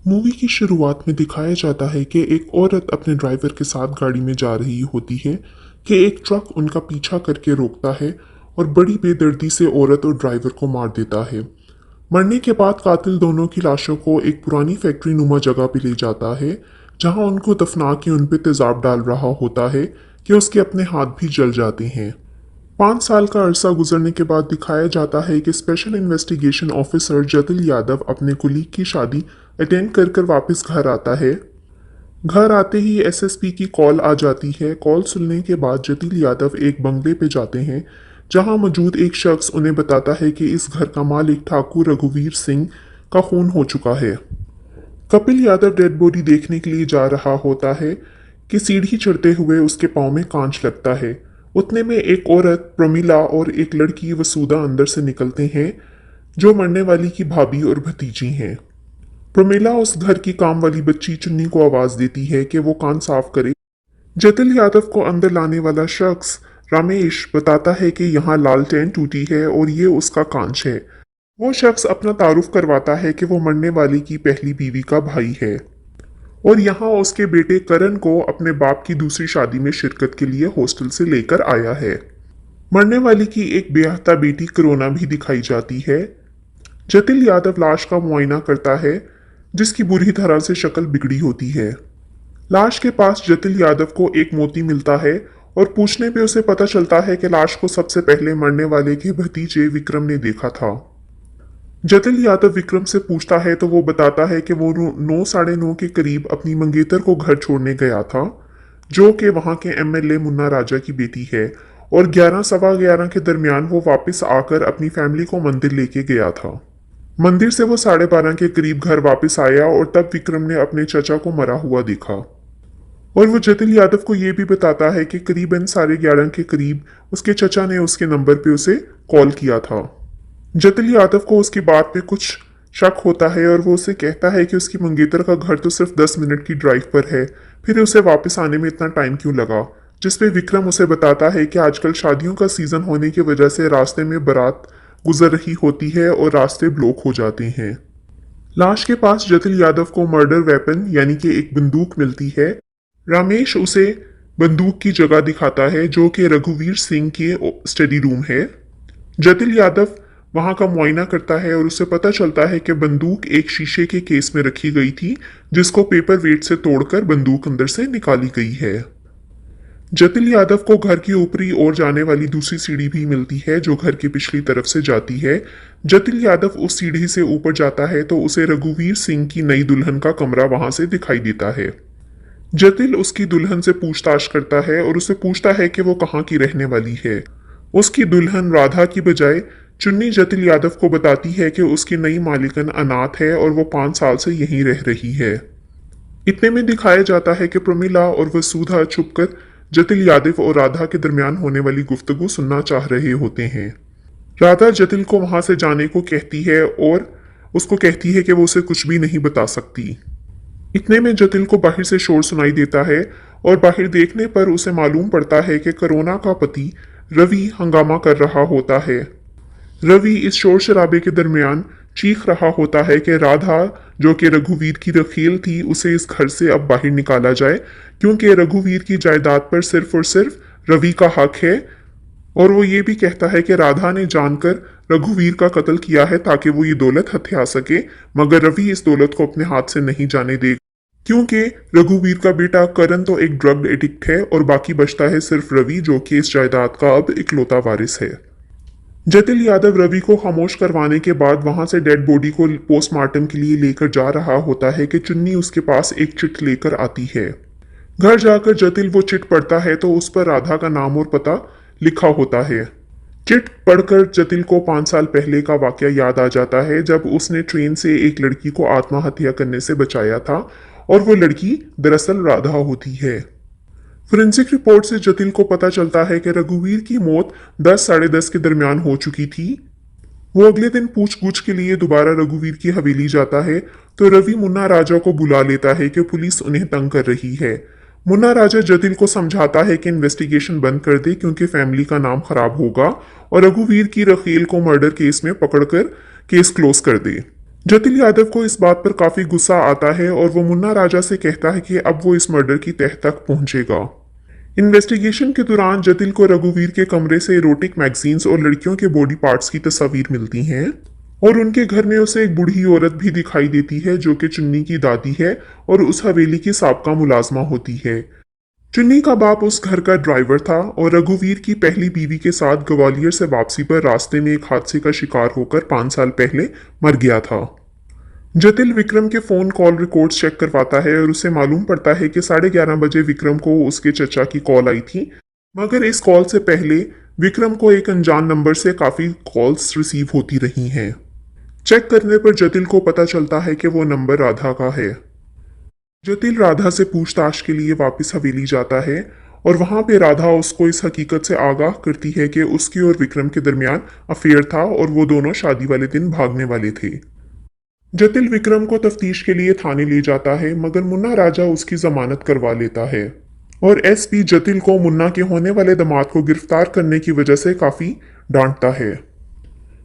Movie की शुरुआत में दिखाया जाता है कि एक औरत अपने ड्राइवर के साथ गाड़ी में जा रही होती है कि एक ट्रक उनका पीछा करके रोकता है और बड़ी बेदर्दी से औरत और ड्राइवर को मार देता है। मरने के बाद कातिल दोनों की लाशों को एक पुरानी फैक्ट्री नुमा जगह पे ले जाता है, जहां उनको दफना के उन पे तेजाब डाल रहा होता है कि उसके अपने हाथ भी जल जाते हैं। 5 साल का अरसा गुजरने के बाद दिखाया जाता है कि special investigation officer Jatin Yadav अपने कुलीग की शादी अटेंड कर कर वापस घर आता है। घर आते ही एसएसपी की कॉल आ जाती है। कॉल सुनने के बाद जतिन यादव एक बंगले पे जाते हैं, जहां मौजूद एक शख्स उन्हें बताता है कि इस घर का मालिक ठाकुर रघुवीर सिंह का खून हो चुका है। कपिल यादव डेड बॉडी देखने के लिए जा रहा होता है कि सीढ़ी चढ़ते हुए उसके पाँव में कांच लगता है। उतने में एक औरत प्रमिला और एक लड़की वसुधा अंदर से निकलते हैं, जो मरने वाली की भाभी और भतीजी हैं। प्रमिला उस घर की काम वाली बच्ची चुन्नी को आवाज देती है कि वो कान साफ करे। जतिन यादव को अंदर लाने वाला शख्स रमेश बताता है कि यहाँ लालटेन टूटी है और ये उसका कांच है। वो शख्स अपना तारुफ करवाता है कि वो मरने वाली की पहली बीवी का भाई है और यहाँ उसके बेटे करण को अपने बाप की दूसरी शादी में शिरकत के लिए हॉस्टल से लेकर आया है। मरने वाली की एक बेहता बेटी करोना भी दिखाई जाती है। जतिन यादव लाश का मुआयना करता है, जिसकी बुरी तरह से शक्ल बिगड़ी होती है। लाश के पास जतिन यादव को एक मोती मिलता है और पूछने पे उसे पता चलता है कि लाश को सबसे पहले मरने वाले के भतीजे विक्रम ने देखा था। जतिन यादव विक्रम से पूछता है तो वो बताता है कि वो 9 साढ़े 9 के करीब अपनी मंगेतर को घर छोड़ने गया था, जो कि वहां के एमएलए मुन्ना राजा की बेटी है, और 11 सवा 11 के दरमियान वो वापस आकर अपनी फैमिली को मंदिर लेके गया था। मंदिर से वो 12:30 के करीब घर वापस आया और तब विक्रम ने अपने चचा को मरा हुआ देखा। और वो जतिन यादव को ये भी बताता है कि करीबन 11:30 के करीब उसके चचा ने उसके नंबर पे उसे कॉल किया था। जतिन यादव को उसकी बात पे कुछ शक होता है और वो उसे कहता है कि उसकी मंगेतर का घर तो सिर्फ 10 मिनट की ड्राइव पर है, फिर उसे वापस आने में इतना टाइम क्यों लगा। जिसपे विक्रम उसे बताता है कि आजकल शादियों का सीजन होने की वजह से रास्ते में बारात गुजर रही होती है और रास्ते ब्लॉक हो जाते हैं। लाश के पास जतिन यादव को मर्डर वेपन यानी कि एक बंदूक मिलती है। रमेश उसे बंदूक की जगह दिखाता है, जो कि रघुवीर सिंह के स्टडी रूम है। जतिन यादव वहां का मुआयना करता है और उसे पता चलता है कि बंदूक एक शीशे के केस में रखी गई थी, जिसको पेपर वेट से तोड़कर बंदूक अंदर से निकाली गई है। जतिन यादव को घर की ऊपरी ओर जाने वाली दूसरी सीढ़ी भी मिलती है, जो घर की पिछली तरफ से जाती है। जतिन यादव उस सीढ़ी से ऊपर जाता है तो उसे रघुवीर सिंह की नई दुल्हन का कमरा वहां से दिखाई देता है। जतिन उसकी दुल्हन से पूछताछ करता है और उसे पूछता है कि वो कहाँ की रहने वाली है। उसकी दुल्हन राधा की बजाय चुन्नी जतिन यादव को बताती है कि उसकी नई मालिकन अनाथ है और वो 5 साल से यहीं रह रही है। इतने में दिखाया जाता है कि प्रमिला और वसुधा छुपकर जतिन यादव और राधा के दरमियान होने वाली गुफ्तगू सुनना चाह रहे होते हैं। राधा जतिन को वहां से जाने को कहती है और उसको कहती है कि वो उसे कुछ भी नहीं बता सकती। इतने में जतिन को बाहर से शोर सुनाई देता है और बाहर देखने पर उसे मालूम पड़ता है कि करोना का पति रवि हंगामा कर रहा होता है। रवि इस शोर शराबे के दरमियान चीख रहा होता है कि राधा, जो कि रघुवीर की रखील थी, उसे इस घर से अब बाहर निकाला जाए, क्योंकि रघुवीर की जायदाद पर सिर्फ और सिर्फ रवि का हक है। और वो ये भी कहता है कि राधा ने जानकर रघुवीर का कत्ल किया है ताकि वो ये दौलत हथिया सके, मगर रवि इस दौलत को अपने हाथ से नहीं जाने देगा, क्योंकि रघुवीर का बेटा करण तो एक ड्रग एडिक्ट है और बाकी बचता है सिर्फ रवि, जो कि इस जायदाद का अब इकलौता वारिस है। जतिन यादव रवि को खामोश करवाने के बाद वहां से डेड बॉडी को पोस्टमार्टम के लिए लेकर जा रहा होता है कि चुन्नी उसके पास एक चिट लेकर आती है। घर जाकर जतिन वो चिट पढ़ता है तो उस पर राधा का नाम और पता लिखा होता है। चिट पढ़कर जतिन को 5 साल पहले का वाकया याद आ जाता है, जब उसने ट्रेन से एक लड़की को आत्महत्या करने से बचाया था और वो लड़की दरअसल राधा होती है। फोरेंसिक रिपोर्ट से जतिन को पता चलता है कि रघुवीर की मौत 10 साढ़े 10 के दरमियान हो चुकी थी। वो अगले दिन पूछ-गूछ के लिए दोबारा रघुवीर की हवेली जाता है तो रवि मुन्ना राजा को बुला लेता है कि पुलिस उन्हें तंग कर रही है। मुन्ना राजा जतिन को समझाता है कि इन्वेस्टिगेशन बंद कर दे, क्योंकि फैमिली का नाम खराब होगा, और रघुवीर की रखील को मर्डर केस में पकड़कर केस क्लोज कर दे। जतिन यादव को इस बात पर काफी गुस्सा आता है और वो मुन्ना राजा से कहता है कि अब वो इस मर्डर की तह तक पहुंचेगा। इन्वेस्टिगेशन के दौरान जतिन को रघुवीर के कमरे से इरोटिक मैगजीन्स और लड़कियों के बॉडी पार्ट्स की तस्वीर मिलती हैं और उनके घर में उसे एक बूढ़ी औरत भी दिखाई देती है जो कि चुन्नी की दादी है और उस हवेली की साबका मुलाजमा होती है। चुन्नी का बाप उस घर का ड्राइवर था और रघुवीर की पहली बीवी के साथ ग्वालियर से वापसी पर रास्ते में एक हादसे का शिकार होकर 5 साल पहले मर गया था। जतिन विक्रम के फोन कॉल रिकॉर्ड्स चेक करवाता है और उसे मालूम पड़ता है कि 11:30 बजे विक्रम को उसके चचा की कॉल आई थी, मगर इस कॉल से पहले विक्रम को एक अनजान नंबर से काफी कॉल्स रिसीव होती रही हैं। चेक करने पर जतिन को पता चलता है कि वो नंबर राधा का है। जतिन राधा से पूछताछ के लिए वापस हवेली जाता है और वहां पे राधा उसको इस हकीकत से आगाह करती है कि उसके और विक्रम के दरमियान अफेयर था और वो दोनों शादी वाले दिन भागने वाले थे। जतिन विक्रम को तफ्तीश के लिए थाने ले जाता है, मगर मुन्ना राजा उसकी जमानत करवा लेता है और एसपी जतिन को मुन्ना के होने वाले दामाद को गिरफ्तार करने की वजह से काफी डांटता है।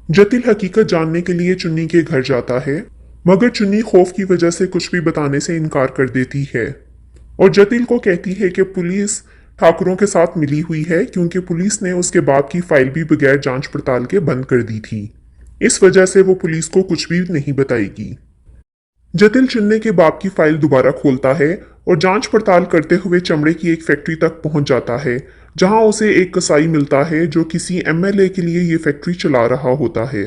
जतिन हकीकत जानने के लिए चुन्नी के घर जाता है, मगर चुन्नी खौफ की वजह से कुछ भी बताने से इनकार कर देती है और जतिन को कहती है कि पुलिस ठाकुरों के साथ मिली हुई है क्योंकि पुलिस ने उसके बाप की फाइल भी बगैर जांच पड़ताल के बंद कर दी थी। इस वजह से वो पुलिस को कुछ भी नहीं बताएगी। जतिन चुन्नी के बाप की फाइल दोबारा खोलता है और जांच पड़ताल करते हुए चमड़े की एक फैक्ट्री तक पहुंच जाता है, जहां उसे एक कसाई मिलता है जो किसी एमएलए के लिए ये फैक्ट्री चला रहा होता है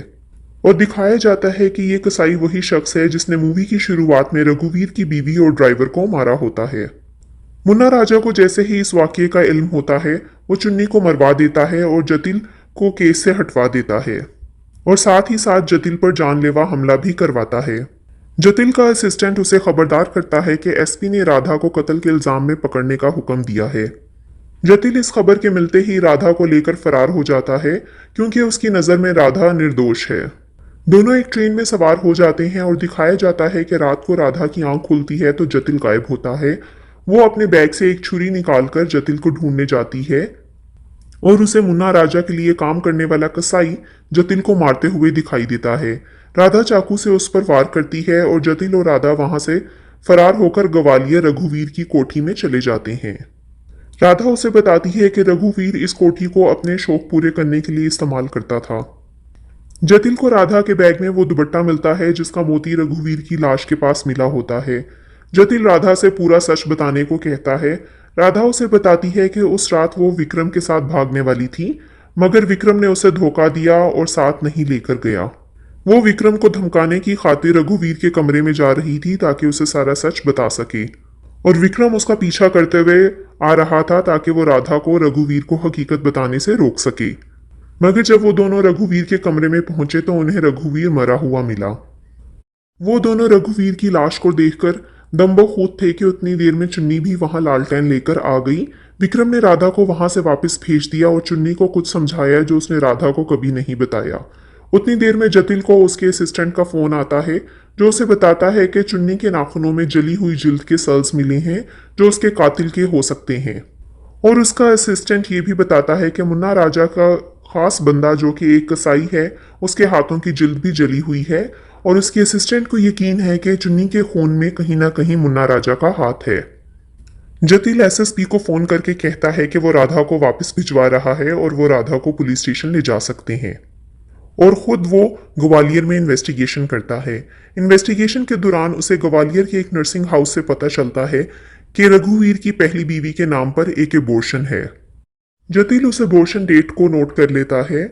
और दिखाया जाता है कि ये कसाई वही शख्स है जिसने मूवी की शुरुआत में रघुवीर की बीवी और ड्राइवर को मारा होता है। मुन्ना राजा को जैसे ही इस वाकये का इल्म होता है, वो चुन्नी को मरवा देता है और जतिन को केस से हटवा देता है और साथ ही साथ जतिन पर जानलेवा हमला भी करवाता है। जतिन का असिस्टेंट उसे खबरदार करता है कि एसपी ने राधा को कत्ल के इल्जाम में पकड़ने का हुक्म दिया है। जतिन इस खबर के मिलते ही राधा को लेकर फरार हो जाता है क्योंकि उसकी नज़र में राधा निर्दोष है। दोनों एक ट्रेन में सवार हो जाते हैं और दिखाया जाता है कि रात को राधा की आंख खुलती है तो जतिन गायब होता है। वो अपने बैग से एक छुरी निकालकर जतिन को ढूंढने जाती है और उसे मुन्ना राजा के लिए काम करने वाला कसाई जतिन को मारते हुए दिखाई देता है। राधा चाकू से उस पर वार करती है और जतिन और राधा वहां से फरार होकर ग्वालियर रघुवीर की कोठी में चले जाते हैं। राधा उसे बताती है कि रघुवीर इस कोठी को अपने शौक पूरे करने के लिए इस्तेमाल करता था। जतिन को राधा के बैग में वो दुपट्टा मिलता है जिसका मोती रघुवीर की लाश के पास मिला होता है। जतिन राधा से पूरा सच बताने को कहता है। राधा उसे बताती है कि उस रात वो विक्रम के साथ भागने वाली थी, मगर विक्रम ने उसे धोखा दिया और साथ नहीं लेकर गया। वो विक्रम को धमकाने की खातिर रघुवीर के कमरे में जा रही थी ताकि उसे सारा सच बता सके और विक्रम उसका पीछा करते हुए आ रहा था ताकि वो राधा को रघुवीर को हकीकत बताने से रोक सके। मगर जब वो दोनों रघुवीर के कमरे में पहुंचे तो उन्हें रघुवीर मरा हुआ मिला। वो दोनों रघुवीर की लाश को देखकर दम्बो खूद थे कि उतनी देर में चुन्नी भी वहां लालटेन लेकर आ गई। विक्रम ने राधा को वहां से वापस भेज दिया और चुन्नी को कुछ समझाया जो उसने राधा को कभी नहीं बताया। उतनी देर में जतिन को उसके असिस्टेंट का फोन आता है जो उसे बताता है कि चुन्नी के नाखूनों में जली हुई जिल्द के सल्स मिले हैं जो उसके कातिल के हो सकते हैं और उसका असिस्टेंट ये भी बताता है कि मुन्ना राजा का खास बंदा जो कि एक कसाई है उसके हाथों की जिल्द भी जली हुई है और उसके असिस्टेंट को यकीन है कि चुन्नी के खून में कहीं ना कहीं मुन्ना राजा का हाथ है। जतिन एसएसपी को फोन करके कहता है कि वो राधा को वापस भिजवा रहा है और वो राधा को पुलिस स्टेशन ले जा सकते हैं और खुद वो ग्वालियर में इन्वेस्टिगेशन करता है। इन्वेस्टिगेशन के दौरान उसे ग्वालियर के एक नर्सिंग हाउस से पता चलता है कि रघुवीर की पहली बीवी के नाम पर एक एबॉर्शन है। जतिन उस एबॉर्शन डेट को नोट कर लेता है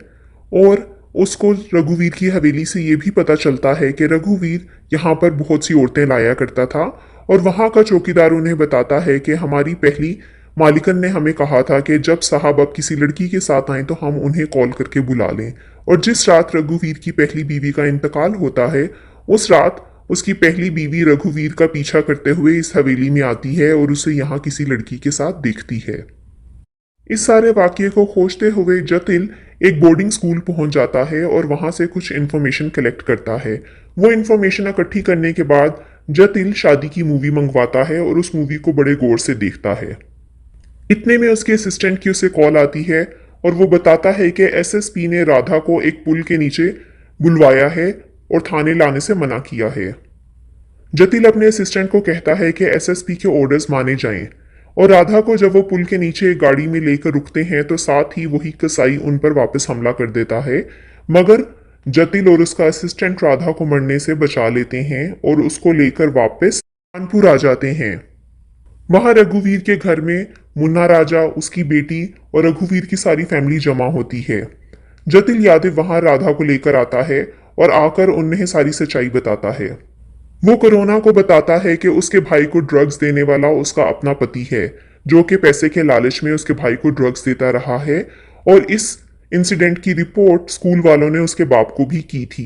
और उसको रघुवीर की हवेली से ये भी पता चलता है कि रघुवीर यहाँ पर बहुत सी औरतें लाया करता था और वहाँ का चौकीदार उन्हें बताता है कि हमारी पहली मालिकन ने हमें कहा था कि जब साहब अब किसी लड़की के साथ आए तो हम उन्हें कॉल करके बुला लें। और जिस रात रघुवीर की पहली बीवी का इंतकाल होता है उस रात उसकी पहली बीवी रघुवीर का पीछा करते हुए इस हवेली में आती है और उसे यहाँ किसी लड़की के साथ देखती है। इस सारे वाकये को खोजते हुए जतिन एक बोर्डिंग स्कूल पहुंच जाता है और वहां से कुछ इन्फॉर्मेशन कलेक्ट करता है। वो इन्फॉर्मेशन इकट्ठी करने के बाद जतिन शादी की मूवी मंगवाता है और उस मूवी को बड़े गौर से देखता है। इतने में उसके असिस्टेंट की उसे कॉल आती है और वो बताता है कि एसएसपी ने राधा को एक पुल के नीचे बुलवाया है और थाने लाने से मना किया है। जतिल अपने असिस्टेंट को कहता है कि एसएसपी के ऑर्डर्स माने जाएं और राधा को जब वो पुल के नीचे एक गाड़ी में लेकर रुकते हैं तो साथ ही वही कसाई उन पर वापस हमला कर देता है, मगर जतिल और उसका असिस्टेंट राधा को मरने से बचा लेते हैं और उसको लेकर वापस कानपुर आ जाते हैं। वहां रघुवीर के घर में मुन्ना राजा, उसकी बेटी और रघुवीर की सारी फैमिली जमा होती है। जतिल यादव वहां राधा को लेकर आता है और आकर उन्हें सारी सच्चाई बताता है। वो कोरोना को बताता है कि उसके भाई को ड्रग्स देने वाला उसका अपना पति है, जो कि पैसे के लालच में उसके भाई को ड्रग्स देता रहा है, और इस इंसिडेंट की रिपोर्ट स्कूल वालों ने उसके बाप को भी की थी।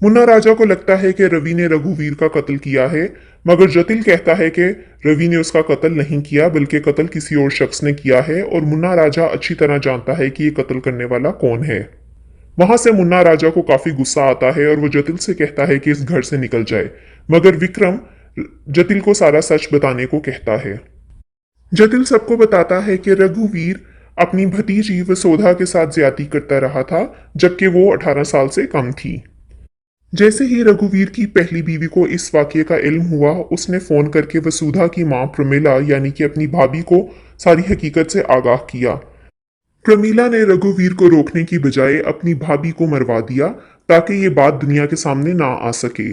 मुन्ना राजा को लगता है कि रवि ने रघुवीर का कत्ल किया है, मगर जतिल कहता है कि रवि ने उसका कत्ल नहीं किया बल्कि कत्ल किसी और शख्स ने किया है, और मुन्ना राजा अच्छी तरह जानता है कि ये कत्ल करने वाला कौन है। वहां से मुन्ना राजा को काफी गुस्सा आता है और वो जतिल से कहता है कि इस घर से निकल जाए, मगर विक्रम जतिल को सारा सच बताने को कहता है। जतिल सबको बताता है कि रघुवीर अपनी भतीजी वसुधा के साथ ज्यादती करता रहा था, जबकि वो 18 साल से कम थी। जैसे ही रघुवीर की पहली बीवी को इस वाकये का इल्म हुआ, उसने फोन करके वसुधा की मां प्रमिला यानी कि अपनी भाभी को सारी हकीकत से आगाह किया। प्रमिला ने रघुवीर को रोकने की बजाय अपनी भाभी को मरवा दिया ताकि ये बात दुनिया के सामने ना आ सके,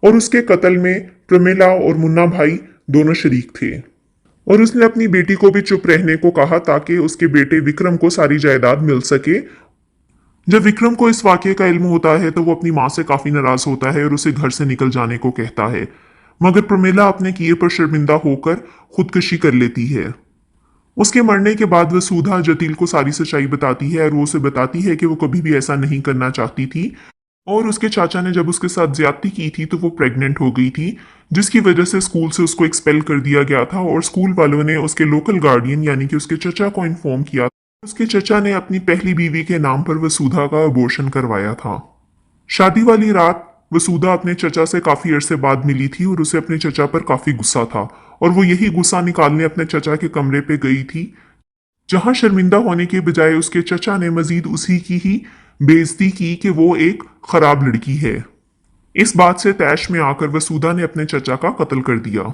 और उसके कत्ल में प्रमिला और मुन्ना भाई दोनों शरीक थे, और उसने अपनी बेटी को भी चुप रहने को कहा ताकि उसके बेटे विक्रम को सारी जायदाद मिल सके। जब विक्रम को इस वाकये का इल्म होता है तो वो अपनी मां से काफी नाराज होता है और उसे घर से निकल जाने को कहता है, मगर प्रमिला अपने किए पर शर्मिंदा होकर खुदकुशी कर लेती है। उसके मरने के बाद वसुधा जतिल को सारी सच्चाई बताती है और वो उसे बताती है कि वो कभी भी ऐसा नहीं करना चाहती थी, और उसके चाचा ने जब उसके साथ ज्यादती की थी तो वो प्रेग्नेंट हो गई थी, जिसकी वजह से स्कूल से उसको एक्सपेल कर दिया गया था, और स्कूल वालों ने उसके लोकल गार्डियन यानी कि उसके चचा को इन्फॉर्म किया। उसके चचा ने अपनी पहली बीवी के नाम पर वसुधा का अबॉर्शन करवाया था। शादी वाली रात वसुधा अपने चचा से काफी अरसे बाद मिली थी और उसे अपने चचा पर काफी गुस्सा था, और वो यही गुस्सा निकालने अपने चचा के कमरे पे गई थी, जहां शर्मिंदा होने के बजाय उसके चचा ने मजीद उसी की ही बेइज्जती की कि वो एक खराब लड़की है। इस बात से तैश में आकर वसुधा ने अपने चचा का कत्ल कर दिया।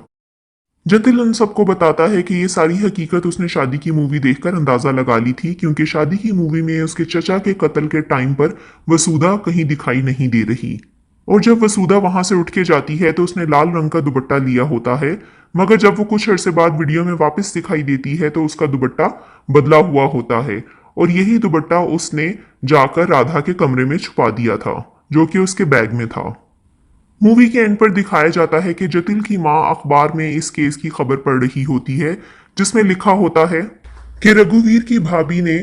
जतिल उन सबको बताता है कि ये सारी हकीकत उसने शादी की मूवी देखकर अंदाजा लगा ली थी, क्योंकि शादी की मूवी में उसके चचा के कत्ल के टाइम पर वसुधा कहीं दिखाई नहीं दे रही, और जब वसुधा वहां से उठ के जाती है तो उसने लाल रंग का दुपट्टा लिया होता है, मगर जब वो कुछ अरसे बाद वीडियो में वापस दिखाई देती है तो उसका दुपट्टा बदला हुआ होता है, और यही दुपट्टा उसने जाकर राधा के कमरे में छुपा दिया था, जो कि उसके बैग में था। मूवी के एंड पर दिखाया जाता है कि जतिल की मां अखबार में इस केस की खबर पढ़ रही होती है, जिसमें लिखा होता है कि रघुवीर की भाभी ने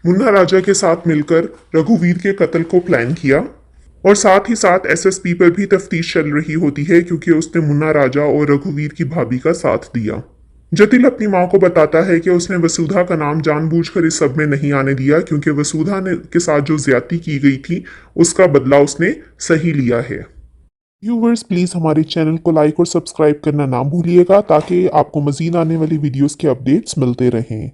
मुन्ना राजा के साथ मिलकर रघुवीर के कत्ल को प्लान किया, और साथ ही साथ एसएसपी पर भी तफ्तीश चल रही होती है क्योंकि उसने मुन्ना राजा और रघुवीर की भाभी का साथ दिया। जतिल अपनी मां को बताता है कि उसने वसुधा का नाम जानबूझकर इस सब में नहीं आने दिया, क्योंकि वसुधा ने के साथ जो ज्यादती की गई थी उसका बदला उसने सही लिया है। व्यूवर्स, प्लीज़ हमारे चैनल को लाइक और सब्सक्राइब करना ना भूलिएगा ताकि आपको मज़ीद आने वाली वीडियोस के अपडेट्स मिलते रहें।